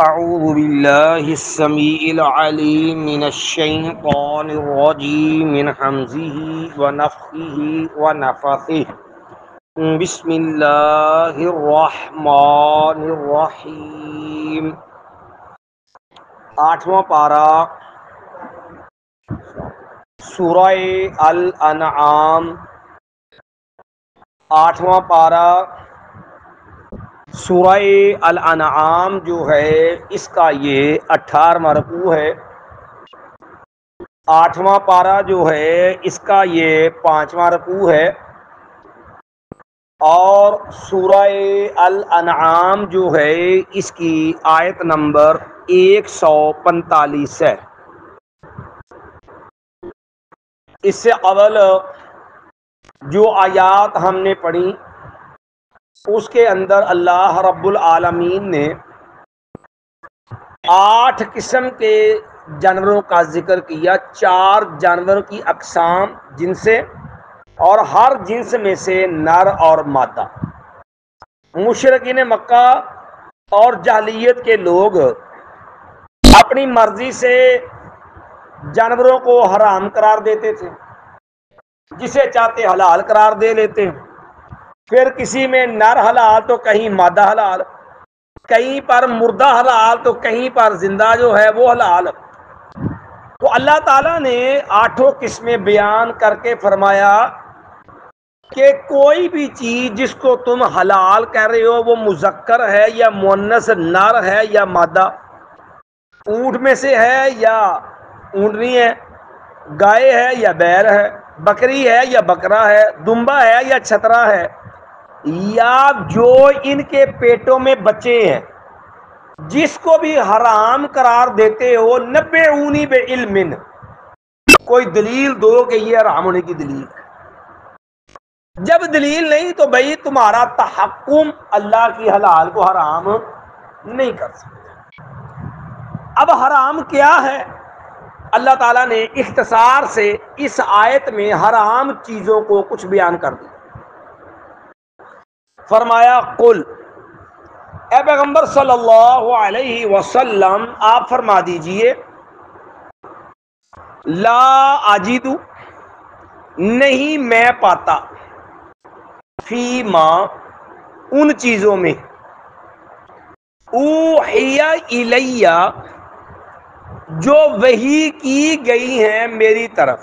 اعوذ باللہ السمیع العلیم من الشیطان الرجیم من حمزه ونفخه ونفثه بسم اللہ الرحمن الرحیم۔ آٹھواں پارہ سورہ الانعام، آٹھواں پارہ سورہ الانعام جو ہے اس کا یہ 18واں رکوع ہے۔ آٹھواں پارہ جو ہے اس کا یہ 5واں رکوع ہے، اور سورہ الانعام جو ہے اس کی آیت نمبر 145 ہے۔ اس سے اول جو آیات ہم نے پڑھی اس کے اندر اللہ رب العالمین نے 8 قسم کے جانوروں کا ذکر کیا، 4 جانوروں کی اقسام جنسیں، اور ہر جنس میں سے نر اور مادہ۔ مشرکین مکہ اور جاہلیت کے لوگ اپنی مرضی سے جانوروں کو حرام قرار دیتے تھے، جسے چاہتے حلال قرار دے لیتے۔ پھر کسی میں نر حلال تو کہیں مادہ حلال، کہیں پر مردہ حلال تو کہیں پر زندہ جو ہے وہ حلال۔ تو اللہ تعالیٰ نے 8 قسمیں بیان کر کے فرمایا کہ کوئی بھی چیز جس کو تم حلال کہہ رہے ہو وہ مذکر ہے یا مؤنث، نر ہے یا مادہ، اونٹ میں سے ہے یا اونٹنی ہے، گائے ہے یا بیل ہے، بکری ہے یا بکرا ہے، دمبا ہے یا چھترا ہے، یا جو ان کے پیٹوں میں بچے ہیں، جس کو بھی حرام قرار دیتے ہو، نبئونی بعلم، کوئی دلیل دو کہ یہ حرام ہونے کی دلیل ہے۔ جب دلیل نہیں تو بھئی تمہارا تحکم اللہ کی حلال کو حرام نہیں کر سکتے۔ اب حرام کیا ہے؟ اللہ تعالیٰ نے اختصار سے اس آیت میں حرام چیزوں کو کچھ بیان کر دیا۔ فرمایا قل، اے پیغمبر صلی اللہ علیہ وسلم آپ فرما دیجئے، لا اجد، نہیں میں پاتا، فی ما، ان چیزوں میں، اوحی الیہ، جو وحی کی گئی ہیں میری طرف،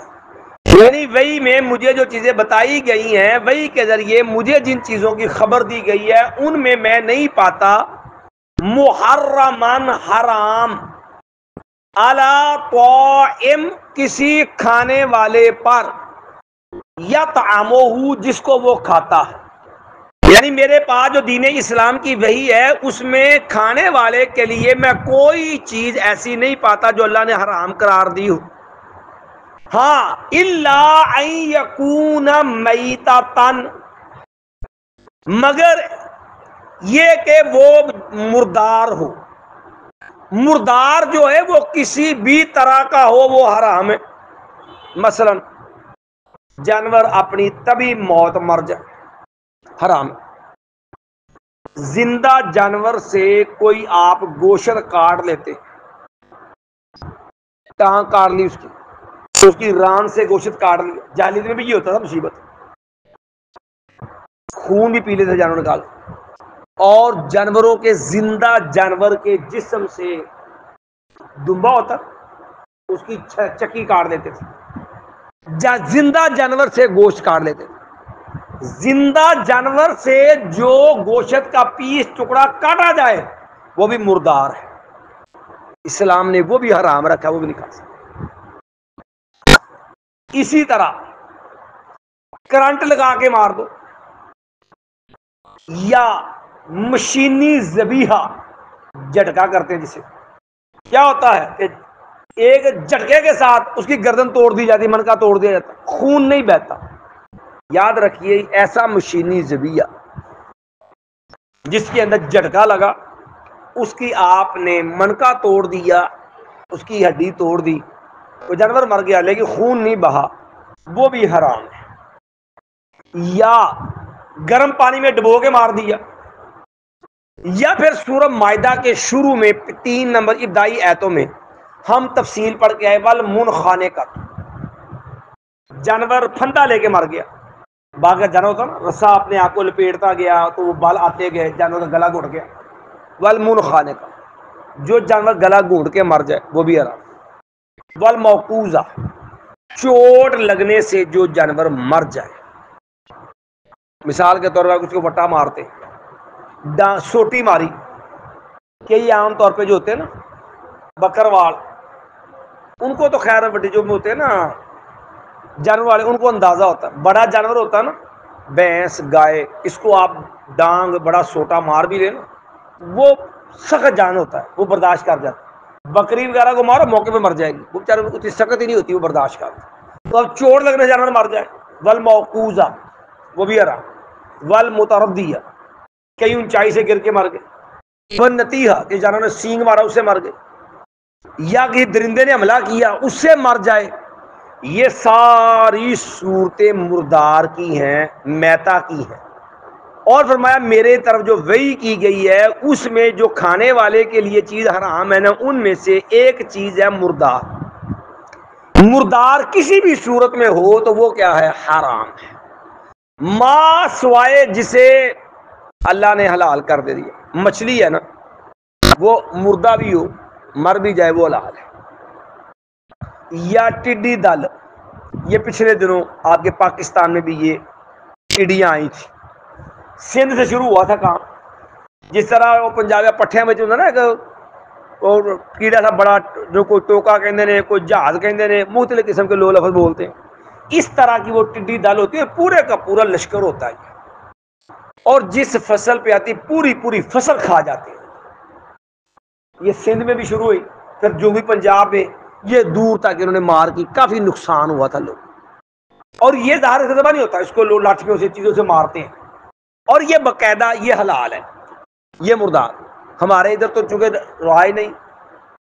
یعنی وحی میں مجھے جو چیزیں بتائی گئی ہیں، وحی کے ذریعے مجھے جن چیزوں کی خبر دی گئی ہے ان میں نہیں پاتا محرمن حرام، علی طاعم، کسی کھانے والے پر، یطعمہ، جس کو وہ کھاتا ہے۔ یعنی میرے پاس جو دین اسلام کی وحی ہے اس میں کھانے والے کے لیے میں کوئی چیز ایسی نہیں پاتا جو اللہ نے حرام قرار دی ہو۔ ہاں الا ان یکون میتۃ، مگر یہ کہ وہ مردار ہو، مردار جو ہے وہ کسی بھی طرح کا ہو وہ حرام ہے۔ مثلا جانور اپنی طبی موت مر جائے، حرام ہے۔ زندہ جانور سے کوئی آپ گوشت کاٹ لیتے، ٹانگ کاٹ لی اس کی ران سے گوشت کاٹ لی، جاہلیت میں بھی یہ ہوتا تھا مصیبت، خون بھی پی لیتے تھے جانور نکال، اور جانوروں کے، زندہ جانور کے جسم سے دمبا ہوتا اس کی چکی کاٹ دیتے تھے، زندہ جانور سے گوشت کاٹ لیتے تھے۔ زندہ جانور سے جو گوشت کا پیس ٹکڑا کاٹا جائے وہ بھی مردار ہے، اسلام نے وہ بھی حرام رکھا، وہ بھی نہیں کھا سکتے۔ اسی طرح کرنٹ لگا کے مار دو، یا مشینی ذبیحہ، جھٹکا کرتے ہیں جسے، کیا ہوتا ہے کہ ایک جھٹکے کے ساتھ اس کی گردن توڑ دی جاتی، منکا توڑ دیا جاتا، خون نہیں بہتا۔ یاد رکھیے ایسا مشینی ذبیحہ جس کے اندر جھٹکا لگا، اس کی آپ نے منکا توڑ دیا، اس کی ہڈی توڑ دی، وہ جانور مر گیا لیکن خون نہیں بہا، وہ بھی حرام ہے۔ یا گرم پانی میں ڈبو کے مار دیا، یا پھر سورہ مائدہ کے شروع میں 3 نمبر ابتدائی آیتوں میں ہم تفصیل پڑھ کے آئے والمنخنقۃ، جانور پھندا لے کے مر گیا، باغ کا جانور ہوتا نا، رسا اپنے آپ کو لپیٹتا گیا تو وہ بال آتے گئے، جانور کا گلا گھٹ گیا۔ والمنخنقۃ، جو جانور گلا گھونٹ کے مر جائے وہ بھی حرام۔ والموقوذہ، چوٹ لگنے سے جو جانور مر جائے، مثال کے طور پر اس کو وٹا مارتے، سوٹی ماری، کہ یہ عام طور پہ جو ہوتے ہیں نا بکروال، ان کو تو خیر بڑے جو ہوتے ہیں نا جانور والے ان کو اندازہ ہوتا ہے، بڑا جانور ہوتا ہے نا بھینس گائے، اس کو آپ ڈانگ بڑا سوٹا مار بھی لیں نا وہ سخت جان ہوتا ہے، وہ برداشت کر جاتا ہے۔ بکری وغیرہ کو مارو موقع پہ مر جائے گی، وہ بیچارے اتنی سخت ہی نہیں ہوتی، وہ برداشت کرتا۔ تو اب چوٹ لگنے سے جانور مر جائے، والموقوذہ وہ بھی حرام۔ والمتردیہ، کئی اونچائی سے گر کے مر گئے۔ والنطیحہ، کہ جانور نے سینگ مارا اس سے مر گئے، یا کہ درندے نے حملہ کیا اس سے مر جائے، یہ ساری صورتیں مردار کی ہیں، میتا کی ہیں۔ اور فرمایا میرے طرف جو وحی کی گئی ہے اس میں جو کھانے والے کے لیے چیز حرام ہے نا، ان میں سے ایک چیز ہے مردار۔ مردار کسی بھی صورت میں ہو تو وہ کیا ہے؟ حرام ہے، ما سوائے جسے اللہ نے حلال کر دے دیا۔ مچھلی ہے نا، وہ مردہ بھی ہو مر بھی جائے وہ حلال ہے۔ یا ٹڈی دل، یہ پچھلے دنوں آپ کے پاکستان میں بھی یہ ٹڈیاں آئی تھی، سندھ سے شروع ہوا تھا کام، جس طرح وہ پنجاب پٹھیاں میں ہوتا نا اور کیڑا سا بڑا جو کوئی ٹوکا کہندے نے، کوئی جہاز کہندے نے، مختلف قسم کے لو لفظ بولتے ہیں، اس طرح کی وہ ٹڈی دل ہوتی ہے، پورے کا پورا لشکر ہوتا ہے، اور جس فصل پہ آتی پوری پوری فصل کھا جاتے ہیں۔ یہ سندھ میں بھی شروع ہوئی، پھر جنوبی پنجاب میں، یہ دور تک انہوں نے مار کی، کافی نقصان ہوا تھا لوگ۔ اور یہ ظاہر سے نہیں ہوتا، اس کو لوگ لاٹھیوں سے چیزوں سے مارتے ہیں، اور یہ باقاعدہ یہ حلال ہے، یہ مردار۔ ہمارے ادھر تو چونکہ رہا ہی نہیں،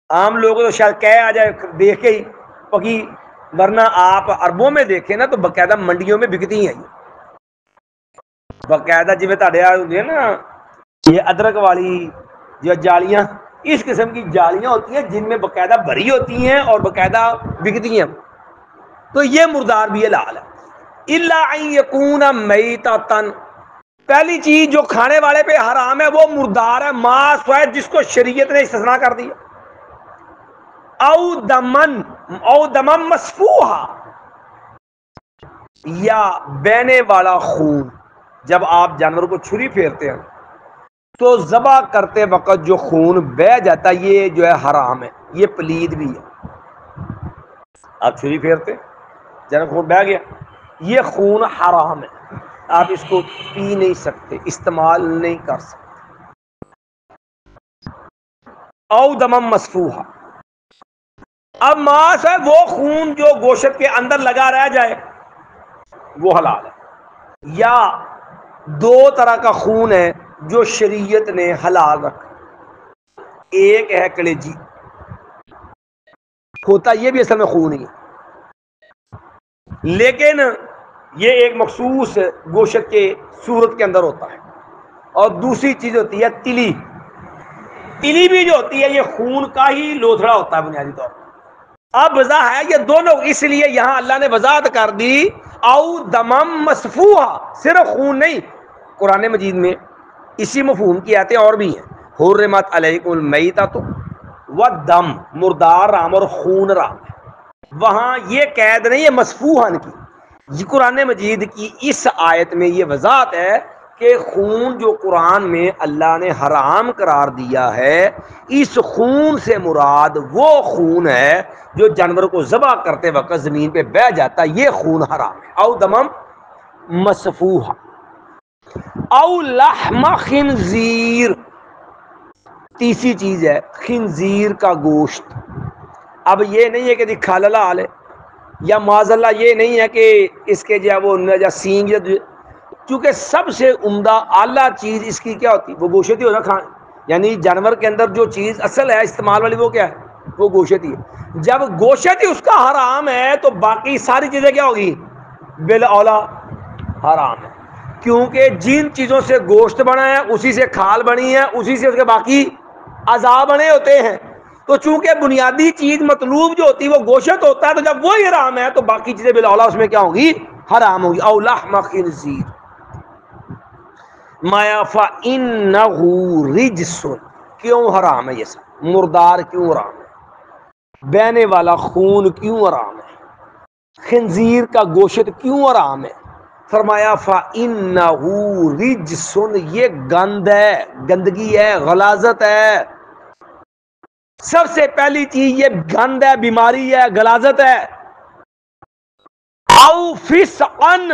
عام لوگوں تو شاید کہہ آ جائے دیکھ کے ہی پکی، ورنہ آپ عربوں میں دیکھیں نا تو باقاعدہ منڈیوں میں بکتی ہیں، باقاعدہ جی ہوتی ہے نا یہ ادرک والی جو جالیاں، اس قسم کی جالیاں ہوتی ہیں جن میں باقاعدہ بھری ہوتی ہیں اور باقاعدہ بکتی ہیں، تو یہ مردار بھی حلال ہے۔ الا ان یکون میتۃ، پہلی چیز جو کھانے والے پہ حرام ہے وہ مردار ہے، ما سوائے جس کو شریعت نے استثناء کر دیا۔ او دمن مسفوحا، یا بہنے والا خون، جب آپ جانور کو چھری پھیرتے ہیں تو ذبح کرتے وقت جو خون بہہ جاتا ہے یہ جو ہے حرام ہے، یہ پلید بھی ہے۔ آپ چھری پھیرتے جانور خون بہہ گیا، یہ خون حرام ہے، آپ اس کو پی نہیں سکتے، استعمال نہیں کر سکتے۔ او دمم مسفوحا، اب ماس ہے وہ خون جو گوشت کے اندر لگا رہ جائے وہ حلال ہے۔ یا دو طرح کا خون ہے جو شریعت نے حلال رکھا، ایک ہے کلیجی، ہوتا یہ بھی اصل میں خون ہی ہے، لیکن یہ ایک مخصوص گوشت کے صورت کے اندر ہوتا ہے، اور دوسری چیز ہوتی ہے تلی۔ تلی بھی جو ہوتی ہے یہ خون کا ہی لوتھڑا ہوتا ہے بنیادی طور پر۔ اب وضاح ہے یہ دونوں، اس لیے یہاں اللہ نے وضاحت کر دی او دمم مسفوحا، صرف خون نہیں، قرآن مجید میں اسی مفہوم کی آیتیں اور بھی ہیں، حرمت علیکم المیتۃ والدم، مردار رام اور خون رام، وہاں یہ قید نہیں ہے مسفوحن کی، یہ قرآن مجید کی اس آیت میں یہ وضاحت ہے کہ خون جو قرآن میں اللہ نے حرام قرار دیا ہے، اس خون سے مراد وہ خون ہے جو جانور کو ذبح کرتے وقت زمین پہ بہہ جاتا، یہ خون حرام ہے۔ او دمم مسفوحا او لحم خنزیر، تیسری چیز ہے خنزیر کا گوشت۔ اب یہ نہیں ہے کہ جی کھاللہ آلے، یا معاذ اللہ یہ نہیں ہے کہ اس کے جو ہے وہ سینگ، کیونکہ سب سے عمدہ اعلیٰ چیز اس کی کیا ہوتی ہے؟ وہ گوشت ہی ہوتا کھانا، یعنی جانور کے اندر جو چیز اصل ہے استعمال والی وہ کیا ہے؟ وہ گوشت ہی ہے۔ جب گوشت ہی اس کا حرام ہے تو باقی ساری چیزیں کیا ہوگی؟ بالاولیٰ حرام ہے۔ کیونکہ جن چیزوں سے گوشت بنا ہے اسی سے کھال بنی ہے، اسی سے اس کے باقی اعضاء بنے ہوتے ہیں، تو چونکہ بنیادی چیز مطلوب جو ہوتی ہے وہ گوشت ہوتا ہے، تو جب وہی حرام ہے تو باقی چیزیں بالاولا اس میں کیا ہوگی؟ حرام ہوگی۔ او لحم خنزیر مایا فإنہ رجس، کیوں حرام ہے یہ سب؟ مردار کیوں حرام ہے؟ بہنے والا خون کیوں حرام ہے؟ خنزیر کا گوشت کیوں حرام ہے؟ فرمایا فإنہ رجس، یہ گند ہے، گندگی ہے، غلاظت ہے۔ سب سے پہلی چیز یہ گند ہے، بیماری ہے، غلاظت ہے۔ او فسقن،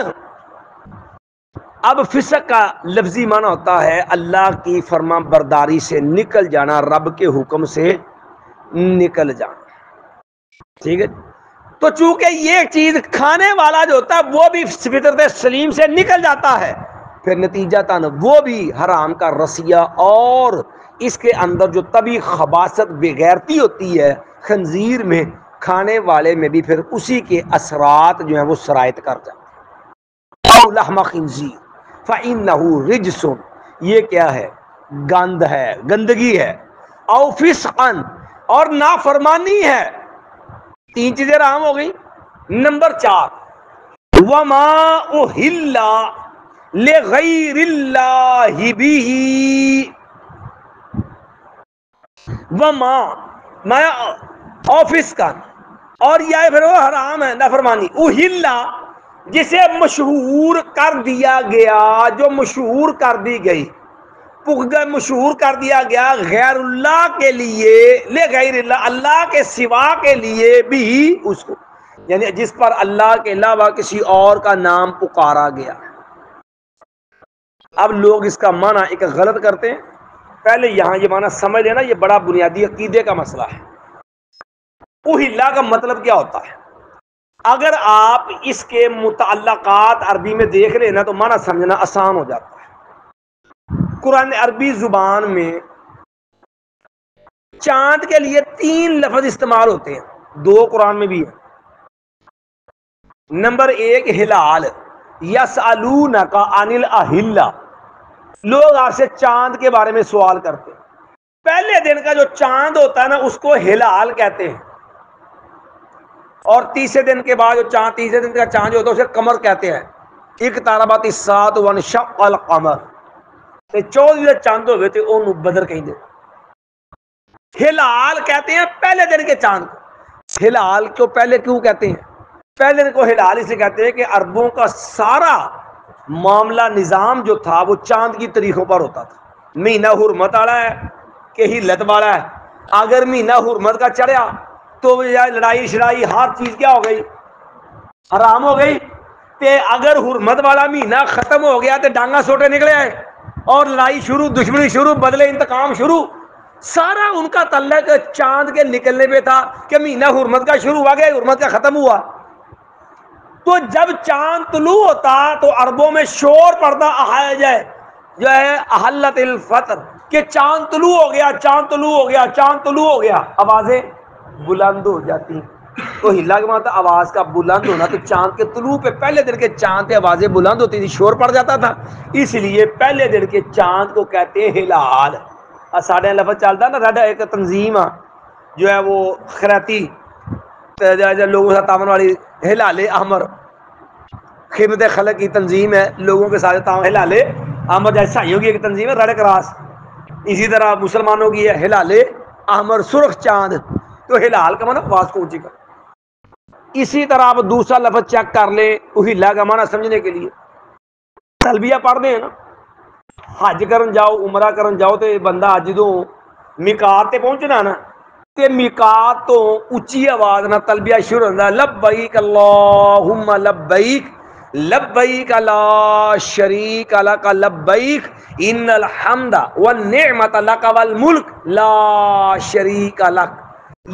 اب فسق کا لفظی معنی ہوتا ہے اللہ کی فرما برداری سے نکل جانا، رب کے حکم سے نکل جانا، ٹھیک ہے؟ تو چونکہ یہ چیز کھانے والا جو ہوتا ہے وہ بھی فطرت سلیم سے نکل جاتا ہے، پھر نتیجہ تن وہ بھی حرام کا رسیہ، اور اس کے اندر جو طبی خباثت بغیرتی ہوتی ہے خنزیر میں، کھانے والے میں بھی پھر اسی کے اثرات جو ہیں وہ سرایت کر جاتے ہیں۔ او لحم خنزیر فإنہ رجس، یہ کیا ہے؟ گند ہے، گندگی ہے۔ او فسقن، اور نافرمانی ہے۔ تین چیزیں حرام ہو گئی۔ نمبر 4 وما اہل لغیر اللہ بہ، وما مایا آفس کا، اور یہ پھر وہ حرام ہے نافرمانی، اہل جسے مشہور کر دیا گیا، جو مشہور کر دی گئی، مشہور کر دیا گیا غیر اللہ کے لیے، لے غیر اللہ، اللہ کے سوا کے لیے بھی اس کو، یعنی جس پر اللہ کے علاوہ کسی اور کا نام پکارا گیا۔ اب لوگ اس کا معنی ایک غلط کرتے ہیں۔ پہلے یہاں یہ معنی سمجھ لینا، یہ بڑا بنیادی عقیدے کا مسئلہ ہے۔ اہلا کا مطلب کیا ہوتا ہے؟ اگر آپ اس کے متعلقات عربی میں دیکھ رہے نا تو معنی سمجھنا آسان ہو جاتا ہے۔ قرآن عربی زبان میں چاند کے لیے 3 لفظ استعمال ہوتے ہیں، 2 قرآن میں بھی ہیں۔ نمبر 1 ہلال، یسألونک عن الاہلہ، لوگ آپ سے چاند کے بارے میں سوال کرتے ہیں۔ پہلے دن کا جو چاند ہوتا ہے نا اس کو ہلال کہتے ہیں، اور تیسرے دن کے بعد جو چاند، تیسرے دن کا چاند جو ہوتا ہے اسے قمر کہتے ہیں۔ اقتربت الساعۃ وانشق القمر، 14 چاند ہوئے تھے وہ بدر کہیں دے۔ ہلال کہتے ہیں پہلے دن کے چاند کو۔ ہلال کو پہلے کیوں کہتے ہیں؟ پہلے دن کو ہلال اسے کہتے ہیں کہ عربوں کا سارا معاملہ نظام جو تھا وہ چاند کی تاریخوں پر ہوتا تھا۔ مہینہ حرمت والا ہے کہ ہلت والا ہے، اگر مہینہ حرمت کا چڑھیا تو لڑائی شڑائی ہر چیز کیا ہو گئی؟ حرام ہو گئی۔ تے اگر حرمت والا مہینہ ختم ہو گیا تو ڈانگا سوٹے نکلے آئے اور لڑائی شروع، دشمنی شروع، بدلے انتقام شروع۔ سارا ان کا تعلق چاند کے نکلنے پہ تھا کہ مہینہ حرمت کا شروع ہوا گیا، حرمت کا ختم ہوا۔ تو جب چاند طلوع ہوتا تو عربوں میں شور پڑتا جائے جو ہے احلت الفطر، کہ چاند طلوع ہو گیا، چاند طلوع ہو گیا، چاند طلوع ہو گیا، آوازیں بلند ہو جاتی۔ تو ہلا کے ماتا آواز کا بلند ہونا، تو چاند کے طلوع پہ پہلے دن کے چاند پہ آوازیں بلند ہوتی تھی، شور پڑ جاتا تھا، اس لیے پہلے دن کے چاند کو کہتے ہیں ہلال۔ ساڑھے لفظ چلتا نا، ساڈا ایک تنظیم جو ہے وہ خیراتی لوگوں سے تعاون والی، ہلال احمر، خدمت خلق کی تنظیم ہے، لوگوں کے ساتھ تعاون، ہلال احمر، جیسے عیسائیوں کی ایک تنظیم ہے ریڈ کراس، اسی طرح مسلمانوں کی ہے ہلال احمر، سرخ چاند۔ تو ہلال کا معنی آواز کو اونچی کر۔ اسی طرح آپ دوسرا لفظ چیک کر لیں اہلا کا معنی سمجھنے کے لیے، تلبیہ پڑھ دیں نا، حج کرن جاؤ، عمرہ کرن جاؤ، تو بندہ جدوں میقات تے پہنچنا نا، تے میقات تو اچھی آواز نہ تلبیہ شروع ہوتا ہے، لبیک اللہم لبیک لبیک لا شریک لک لبیک ان الحمد والنعمت لک والملک لا شریک لک۔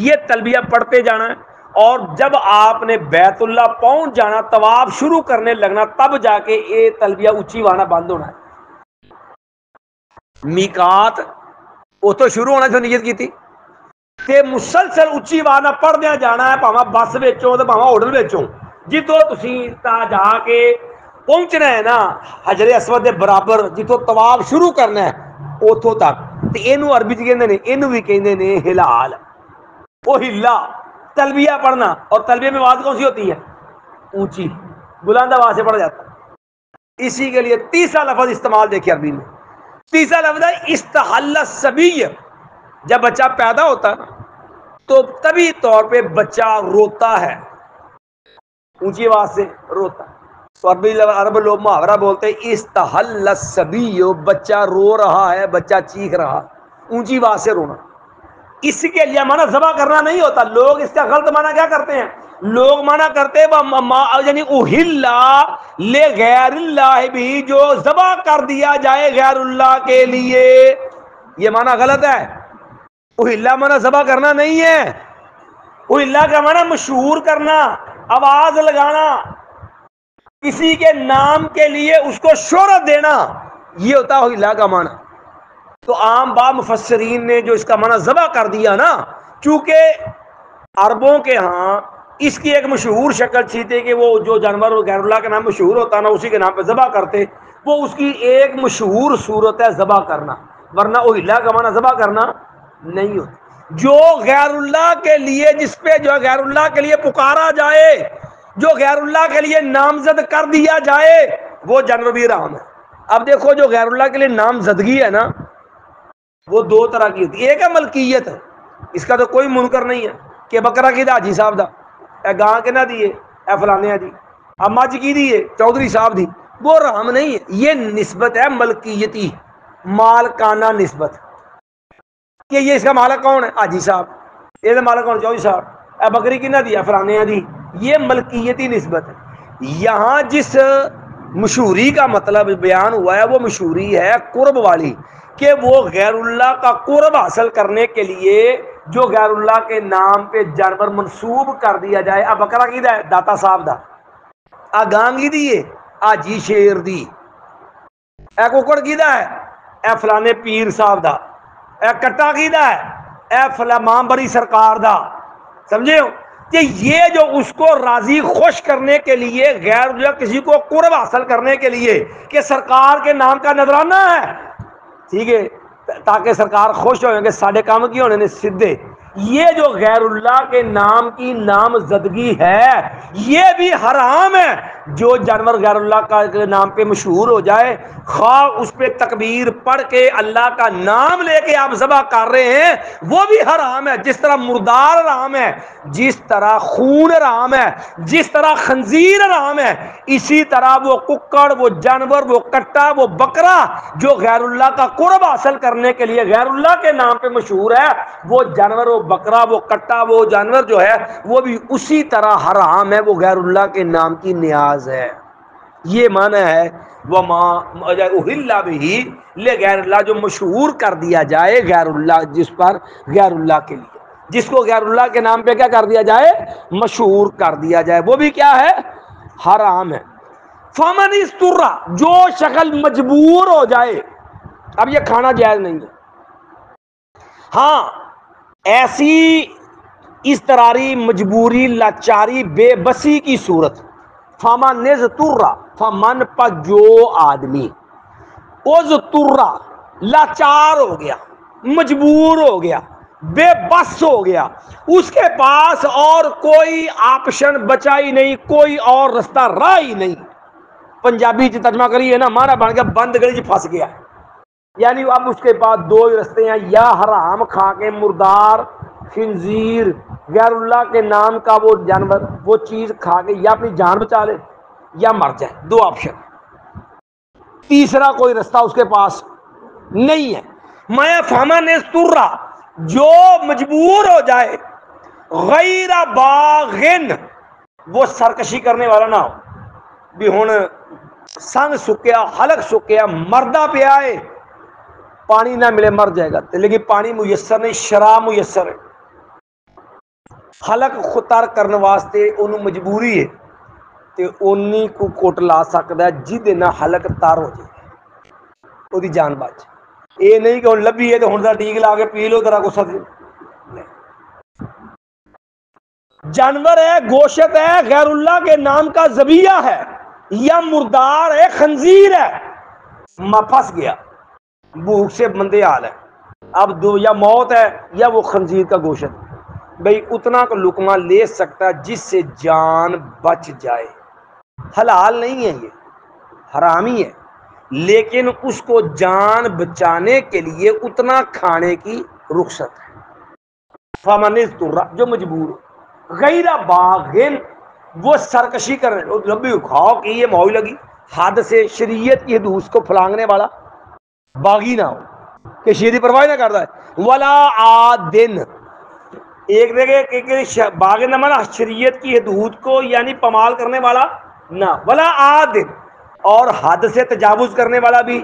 یہ تلبیہ پڑھتے جانا ہے، اور جب آپ نے بیت اللہ پہنچ جانا، طواف شروع کرنے لگنا، تب جا کے یہ تلبیہ اونچی وانا بند ہونا ہے۔ میقات وہ تو شروع ہونا جو نیت کی تھی، تے مسلسل اونچی وانا پڑھدیا جانا ہے، پاواں بس وچوں تے پاواں ہوٹل وچوں، جدوں تسی تا جا کے پہنچنا ہے نا حجر اسود دے برابر جتوں طواف شروع کرنا ہے اتوں تک، تے اینو عربی چ کہندے نے، اینو بھی کہندے نے ہلال، وہ ہلا تلبیہ پڑھنا، اور تلبیہ میں آواز کون سی ہوتی ہے؟ اونچی، بلند آواز سے پڑھا جاتا ہے۔ اسی کے لیے تیسرا لفظ استعمال دیکھیں عربی میں، تیسرا لفظ ہے استحل الصبی، جب بچہ پیدا ہوتا ہے نا تو طبی طور پہ بچہ روتا ہے، اونچی آواز سے روتا ہے، تو عرب لوگ محاورہ بولتے ہیں استحل الصبی، بچہ رو رہا ہے، بچہ چیخ رہا، اونچی آواز سے رونا۔ اس کے لیے مانا ذبح کرنا نہیں ہوتا، لوگ اس کا غلط مانا کیا کرتے ہیں، لوگ مانا کرتے ہیں یعنی اہلا لے غیر اللہ بھی، جو ذبح کر دیا جائے غیر اللہ کے لیے، یہ مانا غلط ہے۔ اہلا مانا ذبح کرنا نہیں ہے، اہلا کا مانا مشہور کرنا، آواز لگانا، کسی کے نام کے لیے اس کو شہرت دینا، یہ ہوتا ہے اہلا کا مانا۔ تو عام با مفسرین نے جو اس کا معنی ذبح کر دیا نا، چونکہ عربوں کے ہاں اس کی ایک مشہور شکل تھی کہ وہ جو جانور غیر اللہ کے نام مشہور ہوتا نا اسی کے نام پہ ذبح کرتے، وہ اس کی ایک مشہور صورت ہے ذبح کرنا، ورنہ اہلا کا معنی ذبح کرنا نہیں ہوتا۔ جو غیر اللہ کے لیے، جس پہ جو غیر اللہ کے لیے پکارا جائے، جو غیر اللہ کے لیے نامزد کر دیا جائے، وہ جانور بھی حرام ہے۔ اب دیکھو جو غیر اللہ کے لیے نامزدگی ہے نا وہ دو طرح کی ہوتی ہے، ایک ہے ملکیت، اس کا تو کوئی منکر نہیں ہے کہ بکرا کی دا حاجی صاحب دا، اے گاں کے نہ دیے اے فلانے دی، مجھ کی دیے چودھری صاحب دی، وہ حرام نہیں ہے، یہ نسبت ہے ملکیتی، مالکانہ نسبت، کہ یہ اس کا مالک کون ہے؟ حاجی صاحب، یہ مالک کون؟ چودھری صاحب، اے بکری کی نہ دی اے فلانے دی، یہ ملکیتی نسبت ہے۔ یہاں جس مشہوری کا مطلب بیان ہوا ہے وہ مشہوری ہے قرب والی، کہ وہ غیر اللہ کا قرب حاصل کرنے کے لیے جو غیر اللہ کے نام پہ جانور منسوب کر دیا جائے، اب بکرا کی دا ہے داتا صاحب دا، آ گان کی دی ہے آجی شیر دی، اے ککڑ کی دا ہے اے فلانے پیر صاحب دا، اے کٹا کی دا ہے اے فلاں ماں بری سرکار دا، سمجھے ہو کہ یہ جو اس کو راضی خوش کرنے کے لیے غیر اللہ کسی کو قرب حاصل کرنے کے لیے کہ سرکار کے نام کا نذرانہ ہے، ٹھیک ہے، تاکہ سرکار خوش ہوئیں کہ ساڑھے کام کی ہونے نے سدھے، یہ جو غیر اللہ کے نام کی نامزدگی ہے یہ بھی حرام ہے۔ جو جانور غیر اللہ کا نام پہ مشہور ہو جائے، خواہ اس پہ تکبیر پڑھ کے اللہ کا نام لے کے آپ ذبح کر رہے ہیں، وہ بھی حرام ہے، جس طرح مردار حرام ہے، جس طرح خون حرام ہے، جس طرح خنزیر حرام ہے، اسی طرح وہ ککڑ، وہ جانور، وہ کٹا، وہ بکرا جو غیر اللہ کا قرب حاصل کرنے کے لیے غیر اللہ کے نام پہ مشہور ہے، وہ جانور، وہ بکرا، وہ کٹا، وہ جانور جو ہے وہ بھی اسی طرح حرام ہے، وہ غیر اللہ کے نام کی نیاز ہے۔ یہ معنی ہے وما اہل بہ لغیر اللہ، جو مشہور کر دیا جائے غیر اللہ، جس پر غیر اللہ کے لیے، جس کو غیر اللہ کے نام پہ کیا کر دیا جائے، مشہور کر دیا جائے، وہ بھی کیا ہے، حرام ہے۔ فمن استر، جو شکل مجبور ہو جائے، اب یہ کھانا جائز نہیں ہے، ہاں ایسی اضطراری، مجبوری، لاچاری، بے بسی کی صورت، فمن استر، فمن پر جو آدمی استر لاچار ہو گیا، مجبور ہو گیا، بے بس ہو گیا، اس کے پاس اور کوئی آپشن بچا ہی نہیں، کوئی اور رستہ راہ ہی نہیں، پنجابی چ ترجمہ کریے نا، مانا بن گیا بند گلی چ پھنس گیا، یعنی اب اس کے پاس دو ہی رستے ہیں، یا حرام کھا کے مردار خنزیر غیر اللہ کے نام کا وہ جانور، وہ چیز کھا کے یا اپنی جان بچا لے یا مر جائے، دو آپشن، تیسرا کوئی رستہ اس کے پاس نہیں ہے۔ میں فمن استر، جو مجبور ہو جائے، غیر باغن، وہ سرکشی کرنے والا نہ ہو، بھی ہن سنگ سکیا، حلق سکیا، مردہ پہ آئے، پانی نہ ملے مر جائے گا، لیکن پانی میسر نہیں، شراب میسر ہے، حلق خطر کرنے واسطے انہوں مجبوری ہے، تے انہی کو کوٹ لا سکتا ہے جدے نہ حلق تار ہو جائے وہ دی جان بچ، یہ نہیں کہ ہن لبھی ہے تو ہن دا ٹیک لا کے پی لو ذرا غصہ دے، جانور ہے، گوشت ہے، غیر اللہ کے نام کا ذبیحہ ہے، یا مردار ہے، خنزیر ہے، پھنس گیا، بھوک سے مندے حال ہے، اب دو یا موت ہے یا وہ خنزیر کا گوشت، بھئی اتنا کو لقمہ لے سکتا ہے جس سے جان بچ جائے، حلال نہیں ہے یہ، حرامی ہے، لیکن اس کو جان بچانے کے لیے اتنا کھانے کی رخصت ہے۔ فمن اضطر، جو مجبور ہو، غیر باغن، وہ سرکشی کر رہے جب بھی کھاؤ کہ یہ موئی لگی، حد سے شریعت کی حدود کو پھلانگنے والا باغی نہ ہو کہ شریعت پرواہ نہ کرتا ہے، ولا عادن، ایک دیکھے کہ باغ نہ مانا شریعت کی حدود کو یعنی پامال کرنے والا نہ، ولا عادن، اور حد سے تجاوز کرنے والا بھی،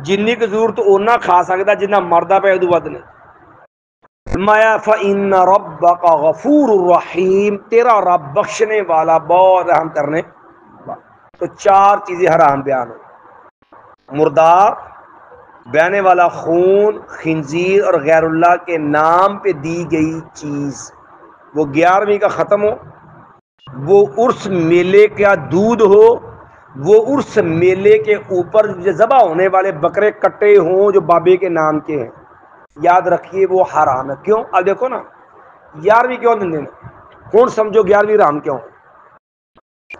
جنی کی ضرورت اونا کھا سکتا جنہ مردہ پہ ادو ود نے، مایا فإن ربک غفور الرحیم، تیرا رب بخشنے والا بہت رحم کرنے والا۔ تو چار چیزیں حرام بیان ہو، مردار، بہنے والا خون، خنزیر اور غیر اللہ کے نام پہ دی گئی چیز، وہ 11ویں کا ختم ہو، وہ عرس میلے کا دودھ ہو، وہ عرس میلے کے اوپر جو ذبح ہونے والے بکرے کٹے ہوں جو بابے کے نام کے ہیں، یاد رکھیے وہ حرام ہے۔ کیوں؟ اب دیکھو نا 11ویں کیوں دن دینا، کون سمجھو 11ویں حرام کیوں؟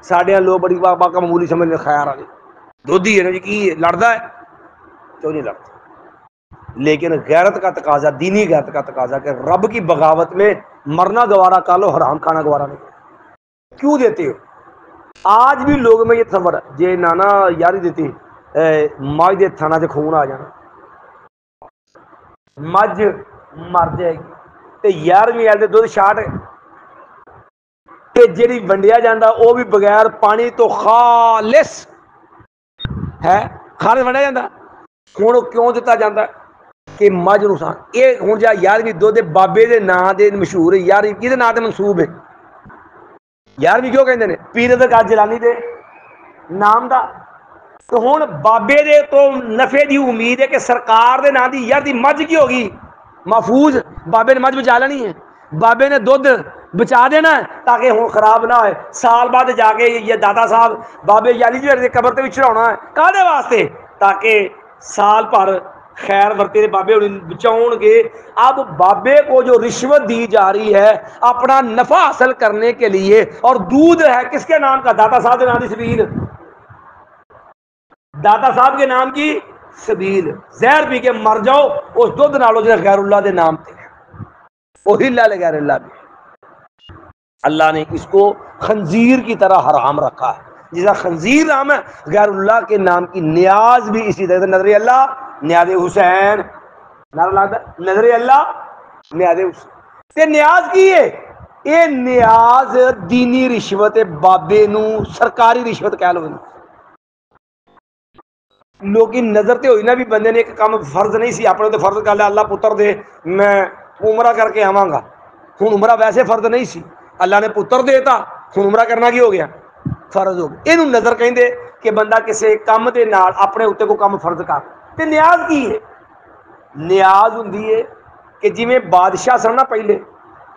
ساڑھے یہاں لوگ بڑی بابا کا معمولی سمجھ خیال آ گئی، دودھی ہے نا جی کی لڑتا ہے کیوں نہیں لڑتا، لیکن غیرت کا تقاضا، دینی غیرت کا تقاضا کہ رب کی بغاوت میں مرنا گوارا کر لو، حرام کھانا گوارا نہیں، کیوں دیتے ہو؟ آج بھی لوگ میں یہ تصور ہے جے نانا یاری دیتی مجھ دے تھانا سے خون آ جانا، مجھ مر جائے گی تے 11ویں والے دودھ شاٹ تے جیڑی ونڈیا جاندہ وہ بھی بغیر پانی تو خالص ہے، خالص ونڈیا جاندہ، ہوں کیوں دیتا جاندہ کہ مجھ نقصان یہ ہوں جا 11ویں دودھ بابے دے نا دے مشہور ہے، 11ویں کی نا دے منصوب ہے، 11ویں کیوں کہندے نے؟ پیر دا جلانی دے نام دا، تو ہوں بابے دے تو نفع دی امید ہے کہ سرکار دے نا دی یار دی مجھ کی ہوگی محفوظ، بابے نے مجھ بچا لینی ہے، بابے نے دودھ بچا دینا ہے تاکہ ہوں خراب نہ ہوئے، سال بعد جا کے یہ دادا صاحب بابے یالی جی قبر تے بھی چڑھانا ہے، کہدے واسطے؟ تاکہ سال پر خیر ورتے بابے بچاؤ گے۔ اب بابے کو جو رشوت دی جا رہی ہے اپنا نفع حاصل کرنے کے لیے، اور دودھ ہے کس کے نام کا؟ داتا صاحب کے نام کی سبیل، داتا صاحب کے نام کی سبیل، زہر پی کے مر جاؤ اس دودھ نالو جو غیر اللہ دے نام تے وہی اللہ لے غیر اللہ بھی، اللہ نے اس کو خنزیر کی طرح حرام رکھا ہے، جیسا خنزیر نام ہے غیر اللہ کے نام کی نیاز بھی اسی طرح، نظر اللہ نیاز حسین، نظر اللہ نیاز حسین تے نیاز کی ہے، یہ نیاز دینی رشوت بابے نو سرکاری رشوت کہہ لو، لوکی نظر تے ہوئی نا بھی بندے نے ایک کام فرض نہیں سی اپنے تے فرض کر لیا اللہ پتر دے میں عمرہ کر کے آواں گا، ہن عمرہ ویسے فرض نہیں سی، اللہ نے پتر دیتا، ہن عمرہ کرنا کی ہو گیا؟ فرض ہو گیا، اینو نظر کہندے کہ بندہ کسی کام دے نال اپنے اوتے کو کام فرض کر، تے نیاز کی ہے؟ نیاز ہوندی ہے کہ جویں بادشاہ سن نا پہلے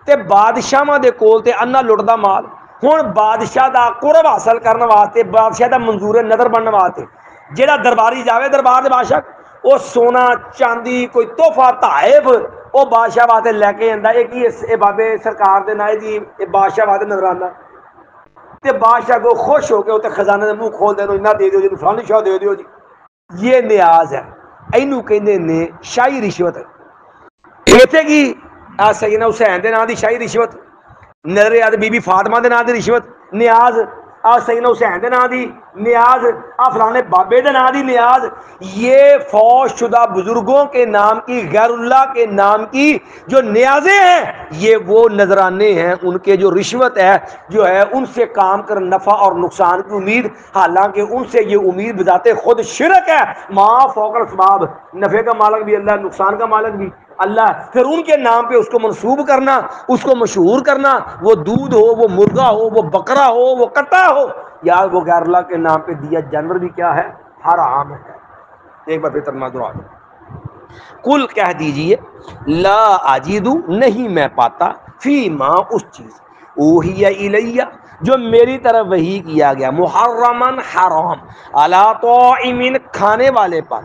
تے بادشاہاں دے کول تے انا لٹدا مال، ہن بادشاہ دا قرب حاصل کرنے واسطے، بادشاہ دا منظور نظر بننے واسطے جیڑا درباری جاوے دربار دے بادشاہ وہ سونا چاندی کوئی تحفہ تحائف وہ بادشاہ واسطے لے کے آندا، یہ بابے سرکار دے نائے دی بادشاہ واسطے نظرانہ، تے بادشاہ کو خوش ہو کے اتنے خزانے دے منہ کھول دینا، اتنا دے دیو جی، فلانی شاہ دے دیو جی، یہ نیاز ہے، اینو کہندے نے شاہی رشوت۔ ایتھے کی سیدنا حسین دے نام دی شاہی رشوت، نظر یاد بی بی فاطمہ دے نام دی رشوت نیاز، سیدنا حسین دے نام دی نیاز، فلانے بابے دے نام دی نیاز، یہ فوت شدہ بزرگوں کے نام کی، غیر اللہ کے نام کی جو نیازیں ہیں یہ وہ نذرانے ہیں، ان کے جو رشوت ہے جو ہے ان سے کام کر نفع اور نقصان کی امید، حالانکہ ان سے یہ امید بذات خود شرک ہے، ما فوق الاسباب، نفع کا مالک بھی اللہ، نقصان کا مالک بھی اللہ، پھر ان کے نام پہ اس کو منسوب کرنا، اس کو مشہور کرنا، وہ دودھ ہو، وہ مرغا ہو، وہ بکرا ہو، وہ کٹا ہو، یا وہ غیر اللہ کے نام پہ دیا جانور بھی کیا ہے؟ حرام ہے۔ ایک بار پھر ترجمہ دعا دو، کل کہہ دیجئے لا اجدو، نہیں میں پاتا، فی ما اس چیز اوہی الیہ جو میری طرف وحی کیا گیا، محرمن حرام، علی طاعم کھانے والے پر،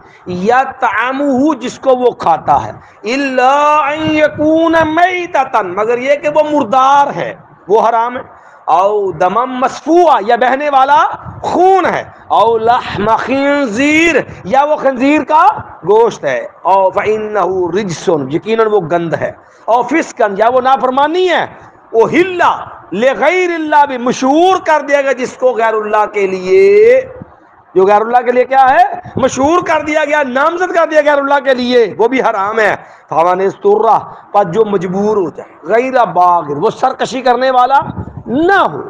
یا طعامہ جس کو وہ کھاتا ہے، الا ان یکون میتۃ مگر یہ کہ وہ مردار ہے، وہ حرام ہے، او دمم مسفوعا یا بہنے والا خون ہے، او لحم خنزیر یا وہ خنزیر کا گوشت ہے، او فإنہ رجس یقیناً وہ گند ہے، او فسقا یا وہ نافرمانی ہے، اہل لغیر اللہ بھی مشہور کر دیا گیا جس کو غیر اللہ کے لیے، جو غیر اللہ کے لیے کیا ہے مشہور کر دیا گیا، نامزد کر دیا غیر اللہ کے لیے، وہ بھی حرام ہے، فمن اضطر پر جو مجبور ہو جائے، غیر باغ وہ سرکشی کرنے والا نہ ہو،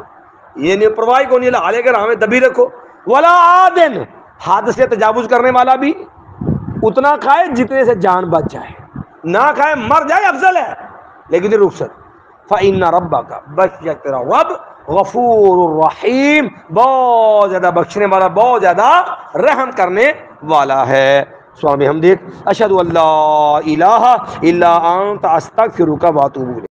یہ نہیں پرواہی کو نہیں لگا لے کر ہمیں دبی رکھو، ولا عادن حد سے تجاوز کرنے والا بھی اتنا کھائے جتنے سے جان بچ جائے، نہ کھائے مر جائے افضل ہے لیکن یہ رخصت، فإن ربک بس تیرا رب غفور الرحیم بہت زیادہ بخشنے والا بہت زیادہ رحم کرنے والا ہے۔ سبحان بحمدک اشہد ان لا الہ الا انت استغفرک و اتوب الیک۔